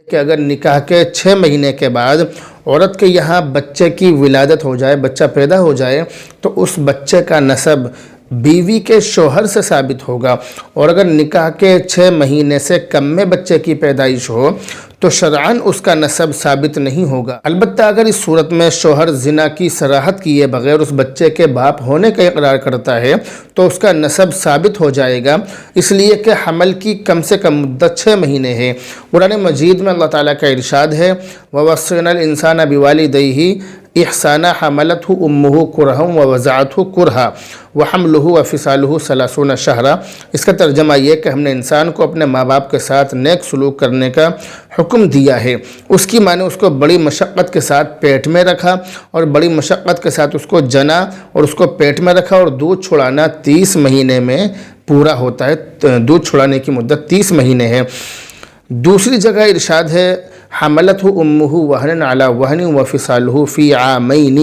کہ اگر نکاح کے 6 مہینے کے بعد عورت کے یہاں بچے کی ولادت ہو جائے، بچہ پیدا ہو جائے، تو اس بچے کا نسب بیوی کے شوہر سے ثابت ہوگا، اور اگر نکاح کے 6 مہینے سے کم میں بچے کی پیدائش ہو تو شرعاً اس کا نسب ثابت نہیں ہوگا۔ البتہ اگر اس صورت میں شوہر زنا کی صراحت کیے بغیر اس بچے کے باپ ہونے کا اقرار کرتا ہے تو اس کا نسب ثابت ہو جائے گا، اس لیے کہ حمل کی کم سے کم مدت 6 مہینے ہے۔ قرآن مجید میں اللہ تعالیٰ کا ارشاد ہے وَوَصَّيْنَا الْإِنسَانَ بِوَالِدَيْهِ احسانہ حملتہ امہ کرہا ووضعتہ کرہا وحملہ وفصالہ 30 شہرا۔ اس کا ترجمہ یہ کہ ہم نے انسان کو اپنے ماں باپ کے ساتھ نیک سلوک کرنے کا حکم دیا ہے۔ اس کی ماں نے اس کو بڑی مشقت کے ساتھ پیٹ میں رکھا اور بڑی مشقت کے ساتھ اس کو جنا اور اس کو پیٹ میں رکھا، اور دودھ چھڑانا 30 مہینے میں پورا ہوتا ہے، دودھ چھڑانے کی مدت 30 مہینے ہے۔ دوسری جگہ ارشاد ہے حملتہ امہ وہن علی وہن وفصالہ فی عامین۔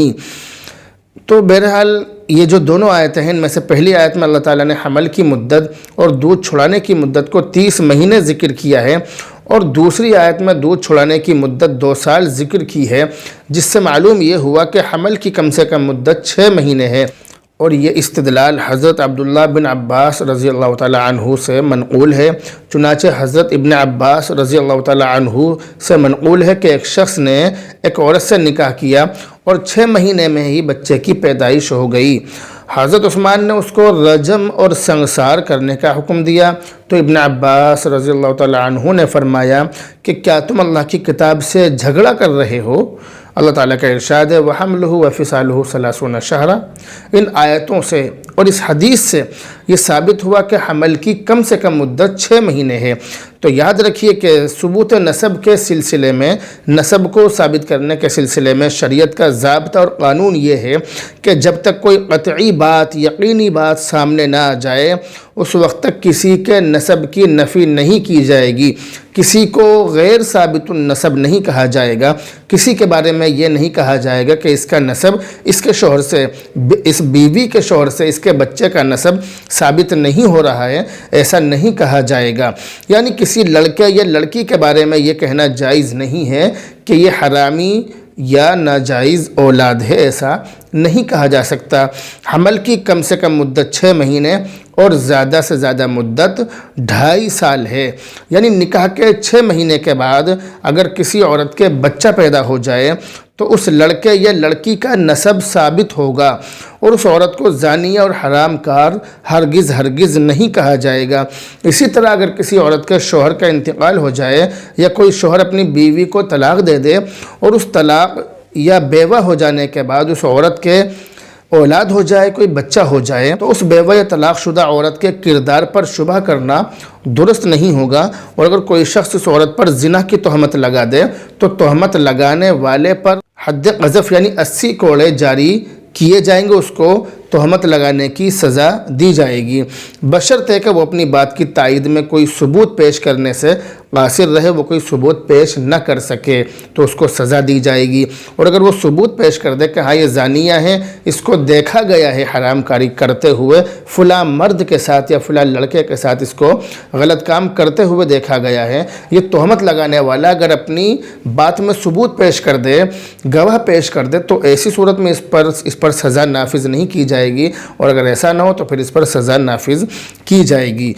تو بہرحال یہ جو دونوں آیتیں ہیں، ان میں سے پہلی آیت میں اللہ تعالیٰ نے حمل کی مدت اور دودھ چھڑانے کی مدت کو 30 مہینے ذکر کیا ہے، اور دوسری آیت میں دودھ چھڑانے کی مدت 2 سال ذکر کی ہے، جس سے معلوم یہ ہوا کہ حمل کی کم سے کم مدت 6 مہینے ہے۔ اور یہ استدلال حضرت عبداللہ بن عباس رضی اللہ تعالیٰ عنہ سے منقول ہے۔ چنانچہ حضرت ابن عباس رضی اللہ تعالیٰ عنہ سے منقول ہے کہ ایک شخص نے ایک عورت سے نکاح کیا اور 6 مہینے میں ہی بچے کی پیدائش ہو گئی۔ حضرت عثمان نے اس کو رجم اور سنگسار کرنے کا حکم دیا، تو ابن عباس رضی اللہ تعالیٰ عنہ نے فرمایا کہ کیا تم اللہ کی کتاب سے جھگڑا کر رہے ہو؟ اللہ تعالیٰ کا ارشاد ہے وَحَمْلُهُ وَفِصَالُهُ 30 شَهْرًا۔ ان آیتوں سے اور اس حدیث سے یہ ثابت ہوا کہ حمل کی کم سے کم مدت 6 مہینے ہے۔ تو یاد رکھیے کہ ثبوت نسب کے سلسلے میں، نسب کو ثابت کرنے کے سلسلے میں شریعت کا ضابطہ اور قانون یہ ہے کہ جب تک کوئی قطعی بات، یقینی بات سامنے نہ آ جائے، اس وقت تک کسی کے نسب کی نفی نہیں کی جائے گی، کسی کو غیر ثابت النسب نہیں کہا جائے گا، کسی کے بارے میں یہ نہیں کہا جائے گا کہ اس کا نسب اس کے شوہر سے، اس بیوی کے شوہر سے اس کے بچے کا نسب ثابت نہیں ہو رہا ہے، ایسا نہیں کہا جائے گا۔ یعنی کسی لڑکے یا لڑکی کے بارے میں یہ کہنا جائز نہیں ہے کہ یہ حرامی یا ناجائز اولاد ہے، ایسا نہیں کہا جا سکتا۔ حمل کی کم سے کم مدت 6 مہینے اور زیادہ سے زیادہ مدت 2.5 سال ہے۔ یعنی نکاح کے 6 مہینے کے بعد اگر کسی عورت کے بچہ پیدا ہو جائے تو اس لڑکے یا لڑکی کا نسب ثابت ہوگا، اور اس عورت کو زانیہ اور حرام کار ہرگز نہیں کہا جائے گا۔ اسی طرح اگر کسی عورت کے شوہر کا انتقال ہو جائے یا کوئی شوہر اپنی بیوی کو طلاق دے دے، اور اس طلاق یا بیوہ ہو جانے کے بعد اس عورت کے اولاد ہو جائے، کوئی بچہ ہو جائے، تو اس بیوہ یا طلاق شدہ عورت کے کردار پر شبہ کرنا درست نہیں ہوگا۔ اور اگر کوئی شخص اس عورت پر زنا کی تہمت لگا دے تو تہمت لگانے والے پر حد قذف یعنی 80 کوڑے جاری کیے جائیں گے، اس کو تہمت لگانے کی سزا دی جائے گی، بشرطے کہ وہ اپنی بات کی تائید میں کوئی ثبوت پیش کرنے سے قاصر رہے، وہ کوئی ثبوت پیش نہ کر سکے تو اس کو سزا دی جائے گی۔ اور اگر وہ ثبوت پیش کر دے کہ ہاں یہ زانیہ ہے، اس کو دیکھا گیا ہے حرام کاری کرتے ہوئے، فلاں مرد کے ساتھ یا فلاں لڑکے کے ساتھ اس کو غلط کام کرتے ہوئے دیکھا گیا ہے، یہ تہمت لگانے والا اگر اپنی بات میں ثبوت پیش کر دے، گواہ پیش کر دے، تو ایسی صورت میں اس پر سزا نافذ نہیں کی جائے گی، اور اگر ایسا نہ ہو تو پھر اس پر سزا نافذ کی جائے گی۔